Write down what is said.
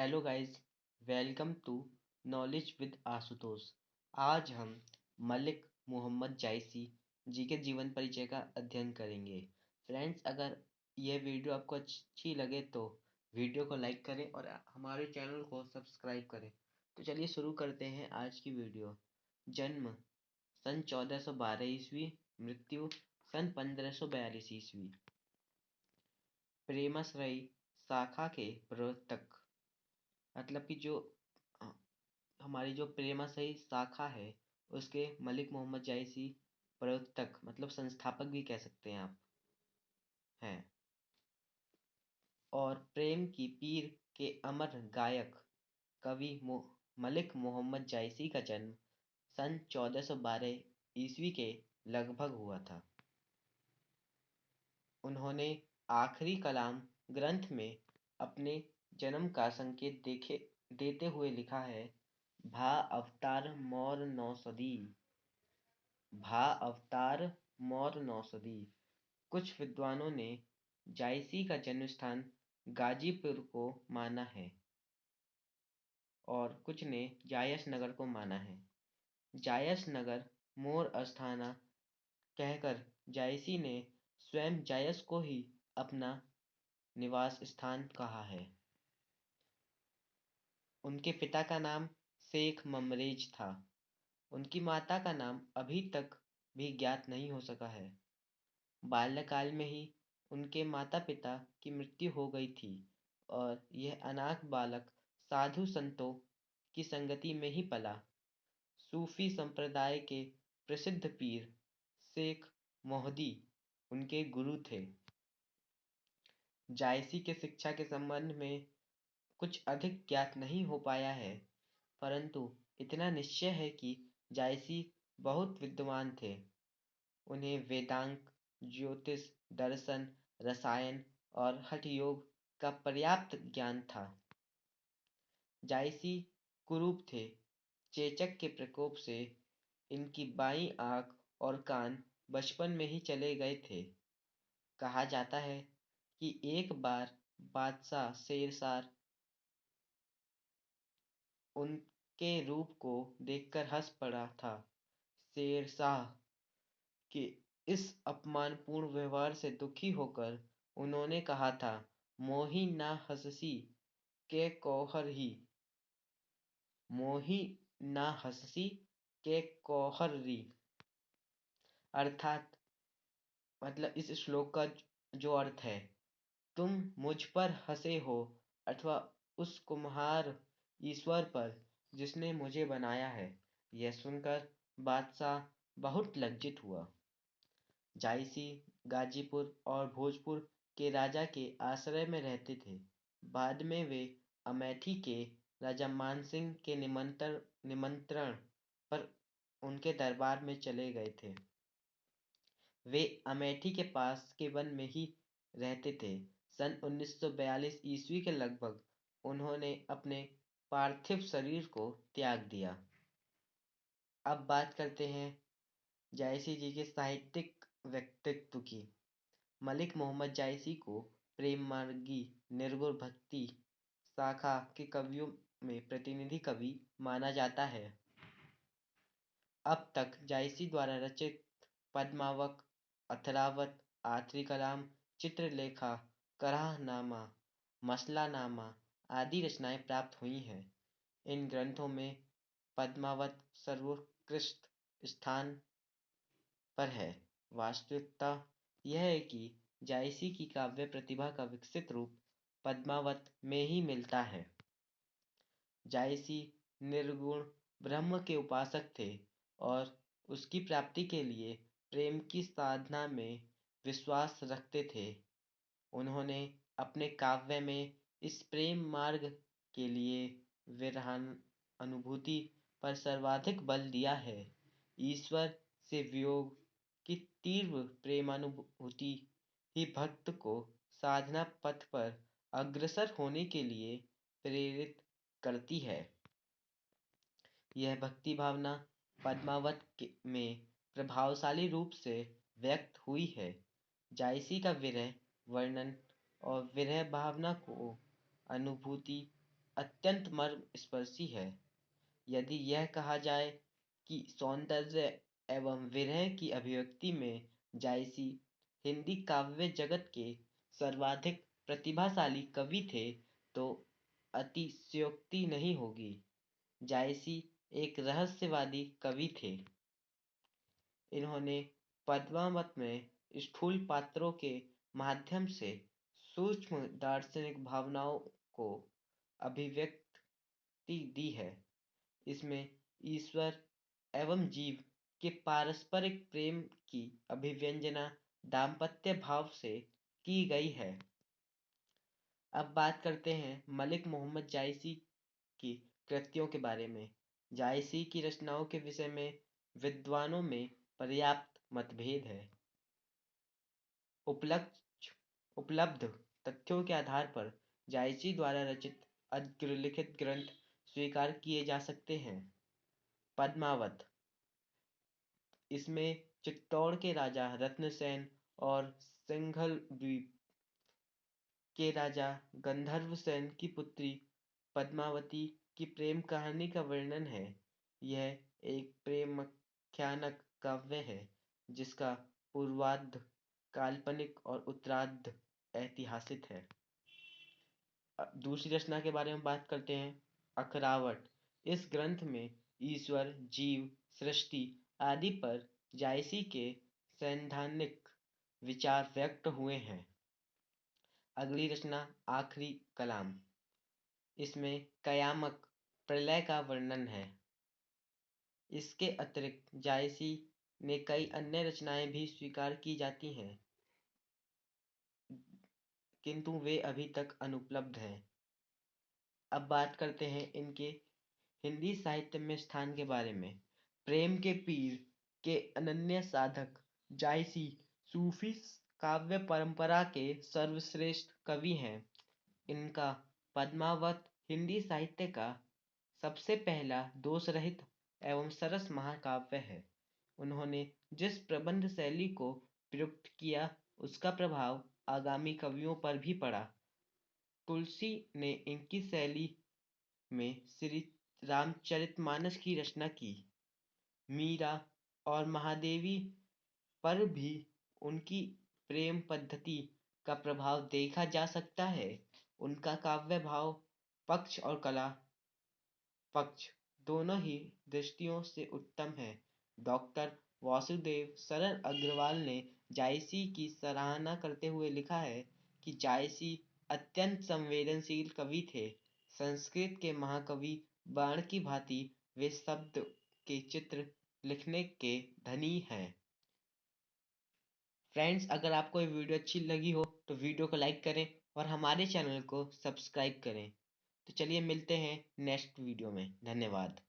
Hello guys, welcome to knowledge with Ashutosh. आज हम मलिक मोहम्मद जायसी जी के जीवन परिचय का अध्ययन करेंगे। फ्रेंड्स, अगर यह वीडियो आपको अच्छी लगे तो वीडियो को लाइक करें और हमारे चैनल को सब्सक्राइब करें। तो चलिए शुरू करते हैं आज की वीडियो। जन्म सन 1412 ईस्वी, मृत्यु सन 1542 ईस्वी। प्रेमाश्रयी शाखा के प्रवर्तक, मतलब कि जो अ, हमारी जो प्रेमाश्रयी शाखा है उसके मलिक मोहम्मद जायसी प्रवर्तक मतलब संस्थापक भी कह सकते हैं आप हैं। और प्रेम की पीर के अमर गायक कवि मलिक मोहम्मद जायसी का जन्म सन 1412 ईस्वी के लगभग हुआ था। उन्होंने आखिरी कलाम ग्रंथ में अपने जन्म का संकेत देते हुए लिखा है, भा अवतार मोर नौसदी, भा अवतार मोर नौसदी। कुछ विद्वानों ने जायसी का जन्म स्थान गाजीपुर को माना है और कुछ ने जायस नगर को माना है। जायस नगर मोर अस्थाना कहकर जायसी ने स्वयं जायस को ही अपना निवास स्थान कहा है। उनके पिता का नाम शेख ममरेज था। उनकी माता का नाम अभी तक भी ज्ञात नहीं हो सका है। बाल्यकाल में ही उनके माता-पिता की मृत्यु हो गई थी और यह अनाथ बालक साधु संतों की संगति में ही पला। सूफी संप्रदाय के प्रसिद्ध पीर शेख मोहदी उनके गुरु थे। जायसी के शिक्षा के संबंध में कुछ अधिक ज्ञात नहीं हो पाया है, परंतु इतना निश्चय है कि जायसी बहुत विद्वान थे। उन्हें वेदांत, ज्योतिष, दर्शन, रसायन और हठ योग का पर्याप्त ज्ञान था। जायसी कुरूप थे। चेचक के प्रकोप से इनकी बाईं आंख और कान बचपन में ही चले गए थे। कहा जाता है कि एक बार बादशाह शेरशाह उनके रूप को देखकर हंस पड़ा था। शेरशाह के इस अपमानपूर्ण व्यवहार से दुखी होकर उन्होंने कहा था, मोही ना हंससी के कौहर ही, मोही ना हंससी के कौहर री। अर्थात मतलब इस श्लोक का जो अर्थ है, तुम मुझ पर हंसे हो अथवा उस कुम्हार ईश्वर पर जिसने मुझे बनाया है। यह सुनकर बादशाह बहुत लज्जित हुआ। जायसी गाजीपुर और भोजपुर के राजा के आश्रय में रहते थे। बाद में वे अमेठी के राजा मानसिंह के निमंत्रण पर उनके दरबार में चले गए थे। वे अमेठी के पास के वन में ही रहते थे। सन 1942 ईस्वी के लगभग उन्होंने अपने पार्थिव शरीर को त्याग दिया। अब बात करते हैं जायसी जी के साहित्यिक व्यक्तित्व की। मलिक मोहम्मद जायसी को प्रेम मार्गी निर्गुण भक्ति शाखा के कवियों में प्रतिनिधि कवि माना जाता है। अब तक जायसी द्वारा रचित पद्मावत, अथरावत, आखिरी कलाम, चित्रलेखा, कराहनामा, मसलानामा आदि रचनाएं प्राप्त हुई हैं। इन ग्रंथों में पद्मावत सर्वोत्कृष्ट स्थान पर है। वास्तविकता यह है कि जायसी की काव्य प्रतिभा का विकसित रूप पद्मावत में ही मिलता है। जायसी निर्गुण ब्रह्म के उपासक थे और उसकी प्राप्ति के लिए प्रेम की साधना में विश्वास रखते थे। उन्होंने अपने काव्य में इस प्रेम मार्ग के लिए विरहान अनुभूति पर सर्वाधिक बल दिया है। ईश्वर से वियोग की तीव्र प्रेमानुभूति ही भक्त को साधना पथ पर अग्रसर होने के लिए प्रेरित करती है। यह भक्ति भावना पद्मावत में प्रभावशाली रूप से व्यक्त हुई है। जायसी का विरह वर्णन और विरह भावना को अनुभूति अत्यंत मर्मस्पर्शी है। यदि यह कहा जाए कि सौंदर्य एवं विरह की अभिव्यक्ति में जायसी हिंदी काव्य जगत के सर्वाधिक प्रतिभाशाली कवि थे, तो अतिशयोक्ति नहीं होगी। जायसी एक रहस्यवादी कवि थे। इन्होंने पद्मावत में स्थूल पात्रों के माध्यम से सूक्ष्म दार्शनिक भावनाओं को अभिव्यक्ति दी है। इसमें ईश्वर एवं जीव के पारस्परिक प्रेम की अभिव्यंजना दाम्पत्य भाव से की गई है। अब बात करते हैं मलिक मोहम्मद जायसी की कृतियों के बारे में। जायसी की रचनाओं के विषय में विद्वानों में पर्याप्त मतभेद है। उपलब्ध तथ्यों के आधार पर जायसी द्वारा रचित अग्रलिखित ग्रंथ स्वीकार किए जा सकते हैं। पद्मावत, इसमें चित्तौड़ के राजा रत्नसेन और सिंघल द्वीप के राजा गंधर्वसेन की पुत्री पद्मावती की प्रेम कहानी का वर्णन है। यह एक प्रेमाख्यानक काव्य है जिसका पूर्वार्ध काल्पनिक और उत्तरार्ध ऐतिहासिक है। दूसरी रचना के बारे में बात करते हैं। अखरावट, इस ग्रंथ में ईश्वर, जीव, सृष्टि आदि पर जायसी के सैद्धांतिक विचार व्यक्त हुए हैं। अगली रचना आखिरी कलाम, इसमें कयामत प्रलय का वर्णन है। इसके अतिरिक्त जायसी ने कई अन्य रचनाएं भी स्वीकार की जाती हैं, किंतु वे अभी तक अनुपलब्ध हैं। अब बात करते हैं इनके हिंदी साहित्य में स्थान के बारे में। प्रेम के पीर के अनन्य साधक जायसी सूफी काव्य परंपरा के सर्वश्रेष्ठ कवि हैं। इनका पद्मावत हिंदी साहित्य का सबसे पहला दोष रहित एवं सरस महाकाव्य है। उन्होंने जिस प्रबंध शैली को प्रयुक्त किया, उसका प्रभाव आगामी कवियों पर भी पड़ा। तुलसी ने इनकी शैली में श्री रामचरितमानस की रचना की। मीरा और महादेवी पर भी उनकी प्रेम पद्धति का प्रभाव देखा जा सकता है। उनका काव्य भाव पक्ष और कला पक्ष दोनों ही दृष्टियों से उत्तम है। डॉक्टर वासुदेव सरन अग्रवाल ने जायसी की सराहना करते हुए लिखा है कि जायसी अत्यंत संवेदनशील कवि थे। संस्कृत के महाकवि बाण की भांति वे शब्द के चित्र लिखने के धनी हैं। फ्रेंड्स, अगर आपको ये वीडियो अच्छी लगी हो तो वीडियो को लाइक करें और हमारे चैनल को सब्सक्राइब करें। तो चलिए मिलते हैं नेक्स्ट वीडियो में। धन्यवाद।